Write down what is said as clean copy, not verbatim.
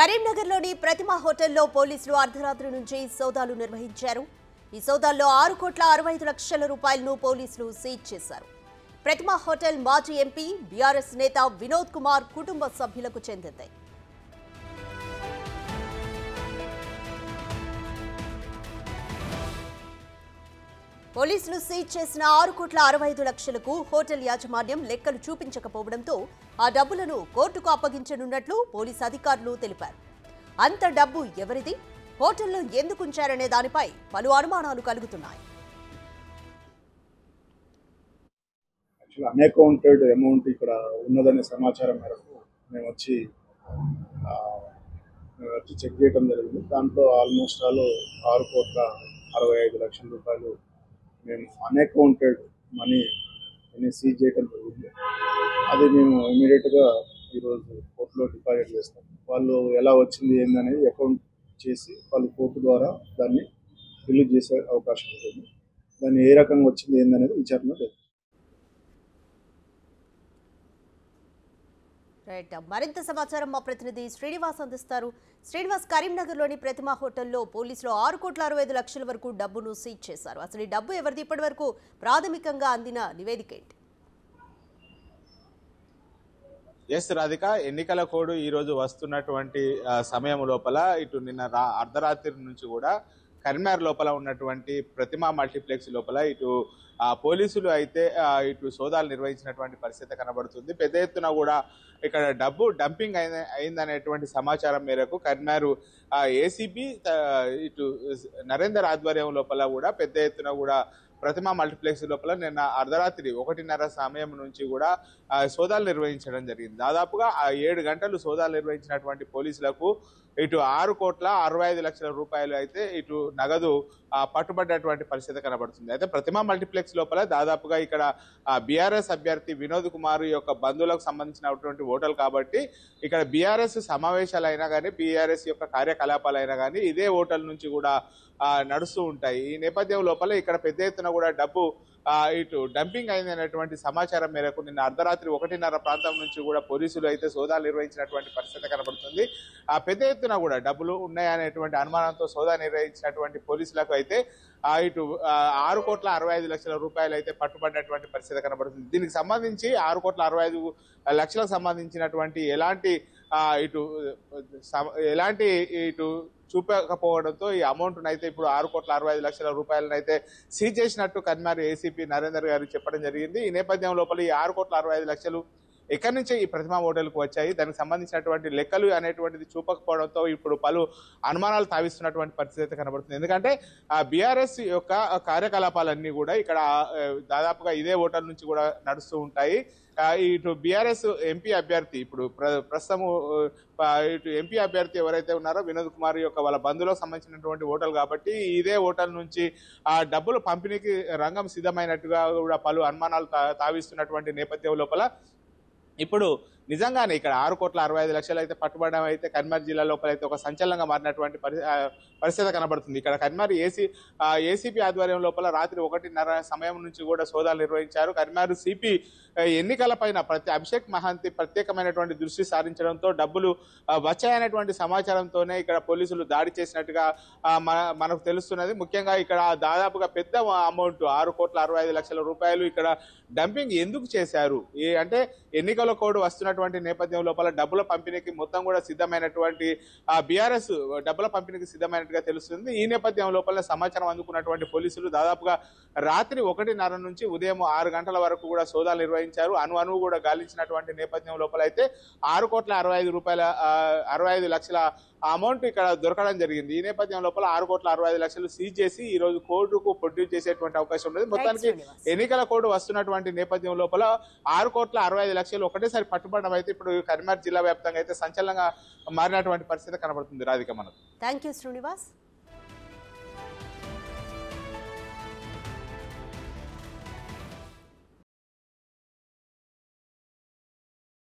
కరీంనగర్లోని ప్రతిమా హోటల్లో పోలీసులు అర్ధరాత్రి నుంచి సోదాలు నిర్వహించారు. ఈ సోదాల్లో 6,65,00,000 రూపాయలను పోలీసులు సీజ్ చేశారు. ప్రతిమా హోటల్ మాజీ ఎంపీ బీఆర్ఎస్ నేత వినోద్ కుమార్ కుటుంబ సభ్యులకు చెందింది. పోలీసులు సీజ్ చేసిన 6,65,00,000కు హోటల్ యాజమాన్యం లెక్కలు చూపించకపోవడంతో ఆ డబ్బులను కోర్టుకు అప్పగించనున్నట్లు పోలీసు అధికారులు తెలిపారు. అంత డబ్బు ఎవరిది, హోటల్లో ఎందుకు ఉంచారనే దానిపై పలు అనుమానాలు కలుగుతున్నాయి. అన్అకౌంటెడ్ అమౌంట్ ఇక్కడ ఉన్నదనే సమాచారం మేరకు మేము వచ్చి చెక్ చేయడం జరిగింది. దాంట్లో ఆల్మోస్ట్ 6,65,00,000 రూపాయలు మేము అన్అకౌంటెడ్ మనీ సీజ్ చేయడం జరిగింది. అది మేము ఇమీడియట్గా ఈరోజు కోర్టులో డిపాజిట్ చేస్తాం. వాళ్ళు ఎలా వచ్చింది ఏందనేది అకౌంట్ చేసి వాళ్ళు కోర్టు ద్వారా దాన్ని రిలీజ్ చేసే అవకాశం ఉంటుంది. దాన్ని ఏ రకంగా వచ్చింది ఏందనేది విచారణ లేదు. మరింత సమాచారం మా ప్రతినిధి శ్రీనివాస్ అందిస్తారు. శ్రీనివాస్, కరీంనగర్లోని ప్రతిమా హోటల్లో పోలీసులు 6,65,00,000 వరకు డబ్బును సీజ్ చేశారు. అసలు ఈ డబ్బు ఎవరిది, ఇప్పటి వరకు ప్రాథమికంగా అందిన నివేదిక ఏంటి? ఎస్ రాధిక, ఎన్నికల కోడ్ ఈ రోజు వస్తున్నటువంటి సమయం లోపల ఇటు నిన్న అర్ధరాత్రి నుంచి కూడా కరీంనగర్ లోపల ఉన్నటువంటి ప్రతిమా మల్టీప్లెక్స్ లోపల ఇటు పోలీసులు అయితే ఇటు సోదాలు నిర్వహించినటువంటి పరిస్థితి కనబడుతుంది. పెద్ద ఎత్తున కూడా ఇక్కడ డబ్బు డంపింగ్ అయిందనేటువంటి సమాచారం మేరకు కరీంనగర్ ఏసీపీ ఇటు నరేందర్ ఆధ్వర్యం లోపల కూడా పెద్ద ఎత్తున కూడా ప్రతిమా మల్టీప్లెక్స్ లోపల నిన్న అర్ధరాత్రి 1:30 సమయం నుంచి కూడా సోదాలు నిర్వహించడం జరిగింది. దాదాపుగా 7 గంటలు సోదాలు నిర్వహించినటువంటి పోలీసులకు ఇటు 6,65,00,000 రూపాయలు అయితే ఇటు నగదు పట్టుబడ్డటువంటి పరిస్థితి కనబడుతుంది. అయితే ప్రతిమా మల్టీప్లెక్స్ లోపల దాదాపుగా ఇక్కడ బీఆర్ఎస్ అభ్యర్థి వినోద్ కుమార్ యొక్క బంధువులకు సంబంధించినటువంటి హోటల్ కాబట్టి ఇక్కడ బీఆర్ఎస్ సమావేశాలైనా కానీ బీఆర్ఎస్ యొక్క కార్యకలాపాలైనా కానీ ఇదే హోటల్ నుంచి కూడా నడుస్తూ ఉంటాయి. ఈ నేపథ్యం లోపల ఇక్కడ పెద్ద ఎత్తున కూడా డబ్బు ఇటు డంపింగ్ అయిందనేటువంటి సమాచారం మేరకు నిన్న అర్ధరాత్రి 1:30 ప్రాంతం నుంచి కూడా పోలీసులు అయితే సోదాలు నిర్వహించినటువంటి పరిస్థితి కనబడుతుంది. పెద్ద ఎత్తున కూడా డబ్బులు ఉన్నాయనేటువంటి అనుమానంతో సోదా నిర్వహించినటువంటి పోలీసులకు అయితే ఇటు 6,65,00,000 రూపాయలు అయితే పట్టుబడినటువంటి పరిస్థితి కనబడుతుంది. దీనికి సంబంధించి 6,65,00,000 సంబంధించినటువంటి ఎలాంటి ఇటు చూపకపోవడంతో ఈ అమౌంట్ అయితే ఇప్పుడు 6,65,00,000 రూపాయలను అయితే సీజ్ చేసినట్టు కరీంనగర్ ఏసీపీ నరేందర్ గారు చెప్పడం జరిగింది. ఈ నేపథ్యం లోపల ఈ 6,65,00,000 ఎక్కడి నుంచి ఈ ప్రతిమా హోటల్కు వచ్చాయి, దానికి సంబంధించినటువంటి లెక్కలు అనేటువంటిది చూపకపోవడంతో ఇప్పుడు పలు అనుమానాలు తావిస్తున్నటువంటి పరిస్థితి కనబడుతుంది. ఎందుకంటే బీఆర్ఎస్ యొక్క కార్యకలాపాలన్నీ కూడా ఇక్కడ దాదాపుగా ఇదే హోటల్ నుంచి కూడా నడుస్తూ ఉంటాయి. ఇటు బీఆర్ఎస్ ఎంపీ అభ్యర్థి ఇప్పుడు ప్రస్తుతం ఇటు ఎంపీ అభ్యర్థి ఎవరైతే ఉన్నారో వినోద్ కుమార్ యొక్క వాళ్ళ బంధువులకు సంబంధించినటువంటి హోటల్ కాబట్టి ఇదే హోటల్ నుంచి డబ్బులు పంపిణీకి రంగం సిద్ధమైనట్టుగా కూడా పలు అనుమానాలు తావిస్తున్నటువంటి నేపథ్యం లోపల ఇప్పుడు నిజంగానే ఇక్కడ 6,65,00,000 అయితే పట్టుబడడం అయితే కరీంనగర్ జిల్లా లోపల అయితే ఒక సంచలనంగా మారినటువంటి పరిస్థితి కనబడుతుంది. ఇక్కడ కరీంనగర్ ఏసీపీ ఆధ్వర్యం లోపల రాత్రి 1:30 సమయం నుంచి కూడా సోదాలు నిర్వహించారు. కరీంనగర్ సిపి ఎన్నికల పైన అభిషేక్ మహాంతి ప్రత్యేకమైనటువంటి దృష్టి సారించడంతో డబ్బులు వచ్చాయనేటువంటి సమాచారంతోనే ఇక్కడ పోలీసులు దాడి చేసినట్టుగా మనకు తెలుస్తున్నది. ముఖ్యంగా ఇక్కడ దాదాపుగా పెద్ద అమౌంట్ 6,65,00,000 రూపాయలు ఇక్కడ డంపింగ్ ఎందుకు చేశారు అంటే ఎన్నికల కోడ్ వస్తున్నటువంటి నేపథ్యం లోపల డబ్బుల పంపిణీకి మొత్తం కూడా సిద్ధమైనటువంటి బీఆర్ఎస్ డబ్బుల పంపిణీకి సిద్ధమైనట్టుగా తెలుస్తుంది. ఈ నేపథ్యం లోపల సమాచారం అందుకున్నటువంటి పోలీసులు దాదాపుగా రాత్రి 1:30 నుంచి ఉదయం 6 గంటల వరకు కూడా సోదాలు నిర్వహించారు. అణువు కూడా గాలించినటువంటి నేపథ్యం లోపల అయితే 6,65,00,000 అమౌంట్ ఇక్కడ దొరకడం జరిగింది. ఈ నేపథ్యం లోపల 6,65,00,000 సీజ్ చేసి ఈ రోజు కోర్టుకు ప్రొడ్యూస్ చేసేటువంటి అవకాశం ఉండదు. మొత్తానికి ఎన్నికల కోడ్ వస్తున్నటువంటి నేపథ్యం లోపల 6,65,00,000 ఒకటేసారి పట్టుబడడం అయితే ఇప్పుడు కరీంనగర్ జిల్లా వ్యాప్తంగా అయితే సంచలనంగా మారినటువంటి పరిస్థితి కనబడుతుంది. రాధిక మనకు. Thank you Srinivas.